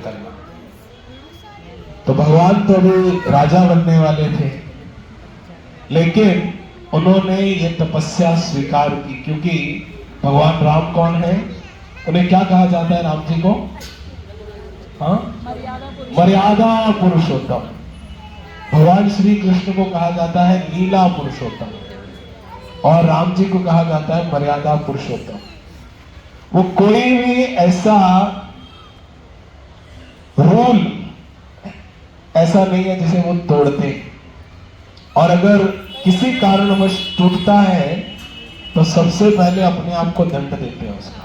करना। तो भगवान तो अभी राजा बनने वाले थे, लेकिन उन्होंने ये तपस्या स्वीकार की, क्योंकि भगवान राम कौन है? उन्हें क्या कहा जाता है राम जी को? हाँ, मर्यादा पुरुषोत्तम। भगवान श्री कृष्ण को कहा जाता है लीला पुरुषोत्तम, और राम जी को कहा जाता है मर्यादा पुरुषोत्तम। वो कोई भी ऐसा रूल ऐसा नहीं है जिसे वो तोड़ते, और अगर किसी कारणवश टूटता है तो सबसे पहले अपने आप को दंड देते हैं उसका।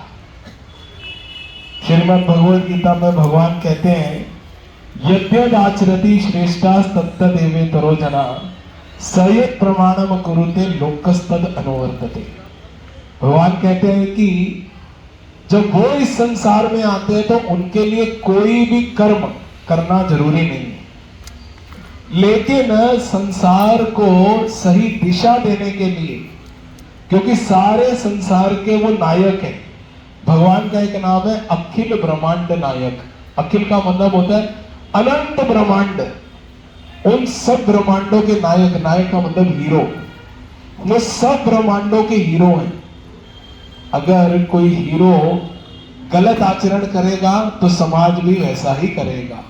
श्रीमद् भगवद गीता में भगवान कहते हैं, यद्यदाचरति श्रेष्ठास्तत्तदेवेतरो जना सयत् प्रमाणम कुरुते लोकस्तद अनुवर्तते। भगवान कहते हैं कि जब वो इस संसार में आते हैं तो उनके लिए कोई भी कर्म करना जरूरी नहीं है, लेकिन संसार को सही दिशा देने के लिए, क्योंकि सारे संसार के वो नायक हैं। भगवान का एक नाम है अखिल ब्रह्मांड नायक। अखिल का मतलब होता है अनंत ब्रह्मांड, उन सब ब्रह्मांडों के नायक। नायक का मतलब हीरो। वो सब ब्रह्मांडों के हीरो हैं। अगर कोई हीरो गलत आचरण करेगा तो समाज भी वैसा ही करेगा।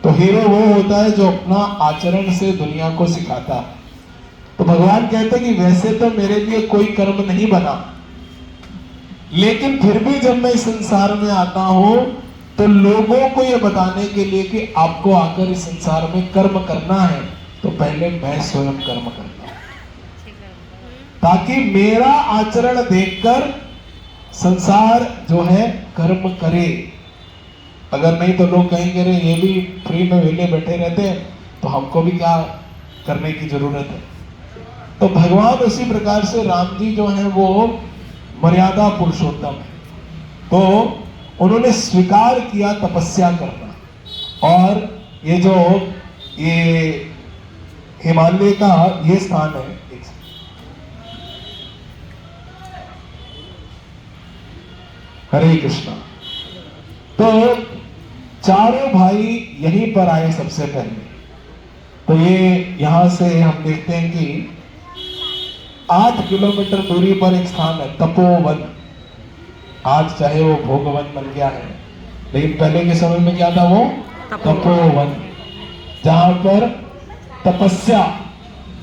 तो हीरो वो होता है जो अपना आचरण से दुनिया को सिखाता है। तो भगवान कहते हैं कि वैसे तो मेरे लिए कोई कर्म नहीं बना, लेकिन फिर भी जब मैं इस संसार में आता हूं तो लोगों को यह बताने के लिए कि आपको आकर इस संसार में कर्म करना है, तो पहले मैं स्वयं कर्म करता हूं, ताकि मेरा आचरण देखकर संसार जो है कर्म करे। अगर नहीं तो लोग कहेंगे रे ये भी फ्री में वेले बैठे रहते हैं, तो हमको भी क्या करने की जरूरत है। तो भगवान उसी प्रकार से राम जी जो है वो मर्यादा पुरुषोत्तम है, तो उन्होंने स्वीकार किया तपस्या करना। और ये जो ये हिमालय का ये स्थान है, हरे कृष्णा। तो चारों भाई यहीं पर आए सबसे पहले। तो ये यहां से हम देखते हैं कि 8 किलोमीटर दूरी पर एक स्थान है तपोवन। आज चाहे वो भोगवन बन गया है, लेकिन पहले के समय में क्या था? वो तपोवन, जहां पर तपस्या,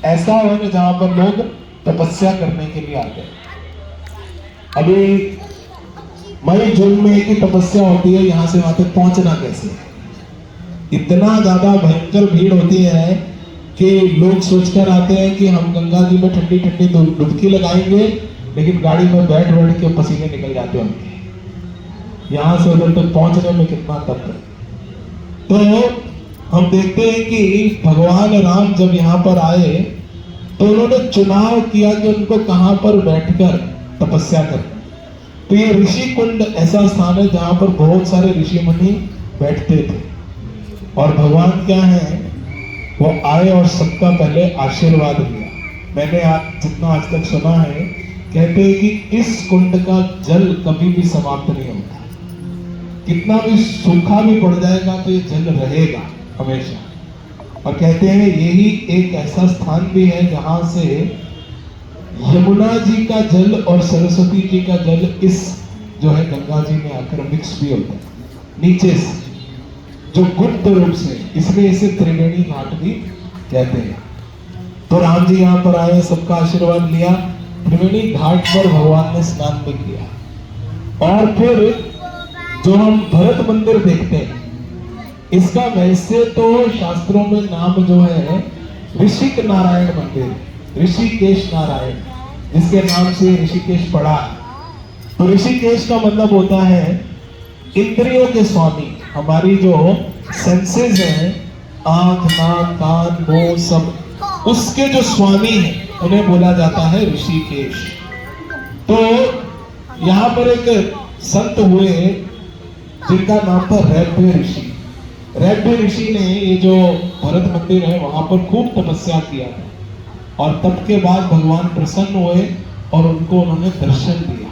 ऐसा वन जहां पर लोग तपस्या करने के लिए आते हैं। अभी मई जून में एक ही तपस्या होती है, यहां से वहां तक पहुंचना कैसे? इतना ज्यादा भयंकर भीड़ होती है कि लोग सोचकर आते हैं कि हम गंगा जी में ठंडी ठंडी डुबकी लगाएंगे, लेकिन गाड़ी में बैठ बैठ के पसीने निकल जाते होंगे। यहां से उधर तक पहुंचने में कितना तप है। तो हम देखते हैं कि भगवान राम जब यहाँ पर आए तो उन्होंने चुनाव किया कि उनको कहां पर बैठकर तपस्या करना। तो ये ऋषि कुंड ऐसा स्थान है जहां पर बहुत सारे ऋषि मुनि बैठते थे, और भगवान क्या है, वो आए और सबका पहले आशीर्वाद लिया। मैंने जितना आज तक सुना है, कहते हैं कि इस कुंड का जल कभी भी समाप्त नहीं होता। कितना भी सूखा भी पड़ जाएगा तो ये जल रहेगा हमेशा। और कहते हैं यही एक ऐसा स्थान भी है जहां से यमुना जी का जल और सरस्वती जी का जल इस जो है गंगा जी में आकर मिक्स भी होता है नीचे से, जो गुप्त रूप से, इसलिए इसे त्रिवेणी घाट भी कहते हैं। तो राम जी यहाँ पर आए, सबका आशीर्वाद लिया, त्रिवेणी घाट पर भगवान ने स्नान भी किया। और फिर जो हम भरत मंदिर देखते हैं, इसका वैसे तो शास्त्रों में नाम जो है ऋषिक नारायण मंदिर, ऋषिकेश नारायण, जिसके नाम से ऋषिकेश पड़ा। तो ऋषिकेश का मतलब होता है इंद्रियों के स्वामी। हमारी जो सेंसेस हैं, आंख, नाक, कान, मुंह, सब उसके जो स्वामी हैं उन्हें बोला जाता है ऋषिकेश। तो यहाँ पर एक संत हुए जिनका नाम था रैभ्य ऋषि। रैभ्य ऋषि ने ये जो भरत मंदिर है वहां पर खूब तपस्या किया, और तब के बाद भगवान प्रसन्न हुए और उनको उन्होंने दर्शन दिया।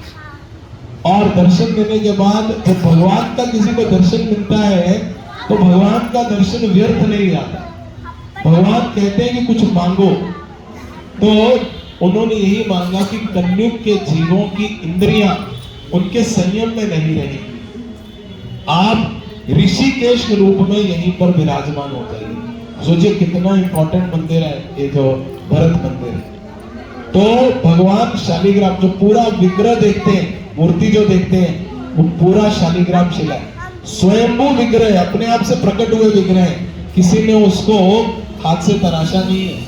और दर्शन देने के बाद जब भगवान का किसी को दर्शन मिलता है तो भगवान का दर्शन व्यर्थ नहीं जाता। भगवान कहते हैं कि कुछ मांगो, तो उन्होंने यही मांगा कि कलयुग के जीवों की इंद्रियां उनके संयम में नहीं रही, आप ऋषिकेश के रूप में यहीं पर विराजमान हो जाइए। सोचिए कितना इंपॉर्टेंट मंदिर है ये जो भरत मंदिर है। तो भगवान शालिग्राम जो पूरा विग्रह देखते हैं, मूर्ति जो देखते हैं, वो पूरा शालिग्राम शिला है, स्वयंभू विग्रह है, अपने आप से प्रकट हुए विग्रह है, किसी ने उसको हाथ से तराशा नहीं है।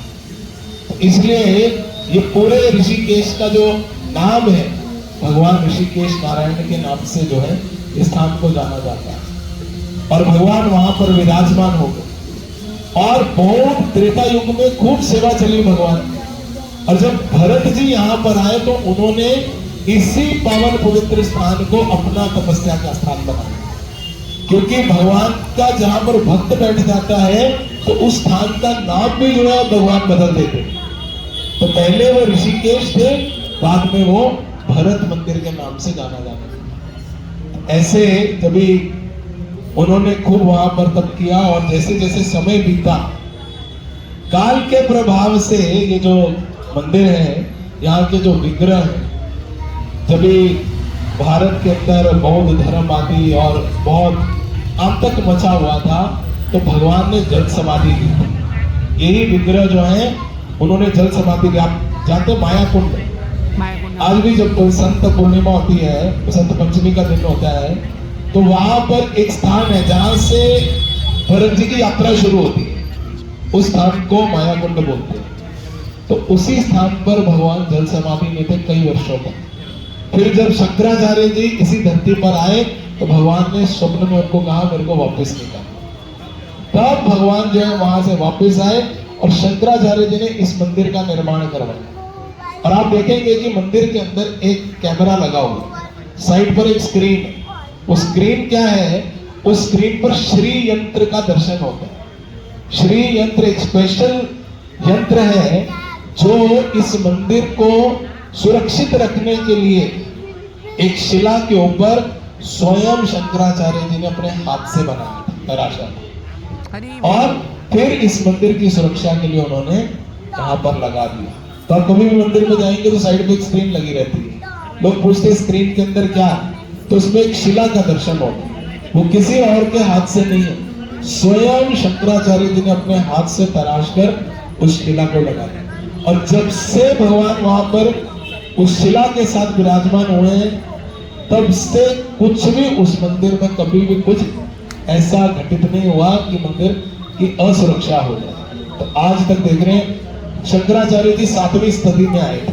तो इसलिए ये पूरे ऋषिकेश का जो नाम है, भगवान ऋषिकेश नारायण के नाम से जो है इस स्थान को जाना जाता है। और भगवान वहां पर विराजमान हो गए और बहुत त्रेता युग में खूब सेवा चली भगवान। और जब भरत जी यहाँ पर आए तो उन्होंने इसी पावन पवित्र स्थान को अपना तपस्या का स्थान बनाया, क्योंकि भगवान का जहां पर भक्त बैठ जाता है तो उस स्थान का नाम भी जो है भगवान बदल देते। तो पहले वो ऋषिकेश थे, बाद में वो भरत मंदिर के नाम से जाना जाता। ऐसे जब उन्होंने खूब वहां पर तप किया और जैसे जैसे समय बीता, काल के प्रभाव से ये जो मंदिर है, यहाँ के जो विग्रह है, जब भारत के अंदर बौद्ध धर्म आदि और बहुत आतंक मचा हुआ था, तो भगवान ने जल समाधि दी थी। यही विग्रह जो है उन्होंने जल समाधि दी। आप जानते माया कुंड, आज भी जब कोई संत पूर्णिमा होती है, बसंत पंचमी का दिन होता है, तो वहां पर एक स्थान है जहां से भरत जी की यात्रा शुरू होती है, उस स्थान को माया कुंड बोलते हैं। तो उसी स्थान पर भगवान जल समाधि में थे कई वर्षों तक। फिर जब शंकराचार्य जी इसी धरती पर आए तो भगवान ने स्वप्न में उनको कहा मेरे को वापस निकाल। तब भगवान जो है वहां से वापस आए और शंकराचार्य जी ने इस मंदिर का निर्माण करवाया। और आप देखेंगे कि मंदिर के अंदर एक कैमरा लगा हुआ, साइड पर एक स्क्रीन। वो स्क्रीन क्या है, उस स्क्रीन पर श्री यंत्र का दर्शन होता है। श्री यंत्र एक स्पेशल यंत्र है जो इस मंदिर को सुरक्षित रखने के लिए एक शिला के ऊपर स्वयं शंकराचार्य जी ने अपने हाथ से बनाया था, तराशा था। और फिर इस मंदिर की सुरक्षा के लिए उन्होंने यहाँ पर लगा दिया। तो आप कभी भी मंदिर में जाएंगे तो साइड पे एक स्क्रीन लगी रहती है। लोग पूछते हैं स्क्रीन के अंदर क्या है, तो उसमें एक शिला का दर्शन होता है। वो किसी और के हाथ से नहीं है, स्वयं शंकराचार्य जी ने अपने हाथ से तराश कर उस शिला को लगा दिया। और जब से भगवान वहां पर उस शिला के साथ विराजमान हुए हैं, तब से कुछ भी उस मंदिर में कभी भी कुछ ऐसा घटित नहीं हुआ कि मंदिर की असुरक्षा हो जाए। तो आज तक देख रहे हैं शंकराचार्य जी 7वीं सदी में आए थे,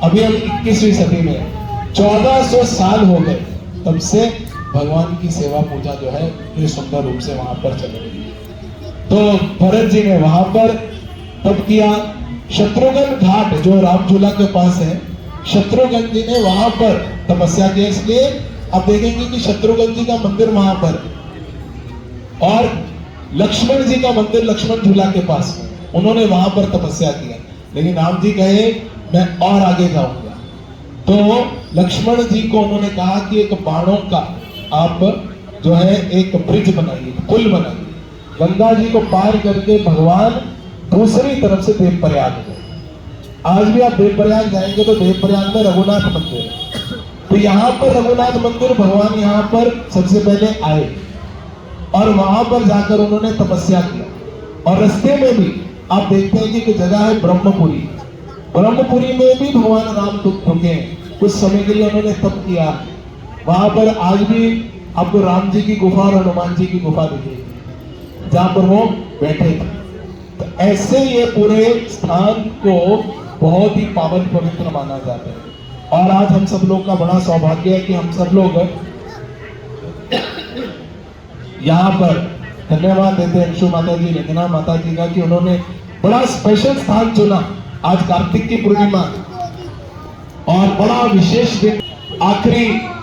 अभी हम 21वीं सदी में, 1400 साल हो गए तब से भगवान की सेवा पूजा जो है ये सुंदर रूप से वहां पर चल रही है। तो भरत जी ने वहां पर तप किया। शत्रुघ्न घाट जो रामझूला के पास है, शत्रुघ्न जी ने वहां पर तपस्या की। इसलिए आप देखेंगे कि शत्रुघ्न जी का मंदिर वहां पर और लक्ष्मण जी का मंदिर लक्ष्मण झूला के पास, उन्होंने वहां पर तपस्या किया। लेकिन राम जी कहे मैं और आगे जाऊंगा, तो लक्ष्मण जी को उन्होंने कहा कि एक बाणों का आप जो है एक ब्रिज बनाइए, पुल बनाइए। गंगा जी को पार करके भगवान दूसरी तरफ से देवप्रयाग गए। आज भी आप देवप्रयाग जाएंगे तो देवप्रयाग में रघुनाथ मंदिर है। तो यहाँ पर रघुनाथ मंदिर, भगवान यहाँ पर सबसे पहले आए और वहां पर जाकर उन्होंने तपस्या किया। और रास्ते में भी आप देखते हैं कि एक जगह है ब्रह्मपुरी। ब्रह्मपुरी में भी भगवान राम रुके हैं, कुछ समय के लिए उन्होंने तप किया। वहां पर आज भी आपको राम जी की गुफा और हनुमान जी की गुफा दिखेगी जहां पर वो बैठे थे। तो ऐसे ये पूरे स्थान को बहुत ही पावन पवित्र माना जाता है। और आज हम सब लोग का बड़ा सौभाग्य है कि हम सब लोग यहाँ पर धन्यवाद देते हैं अंशु माता जी, रंजना माता जी का, कि उन्होंने बड़ा स्पेशल स्थान चुना। आज कार्तिक की पूर्णिमा और बड़ा विशेष दिन, आखिरी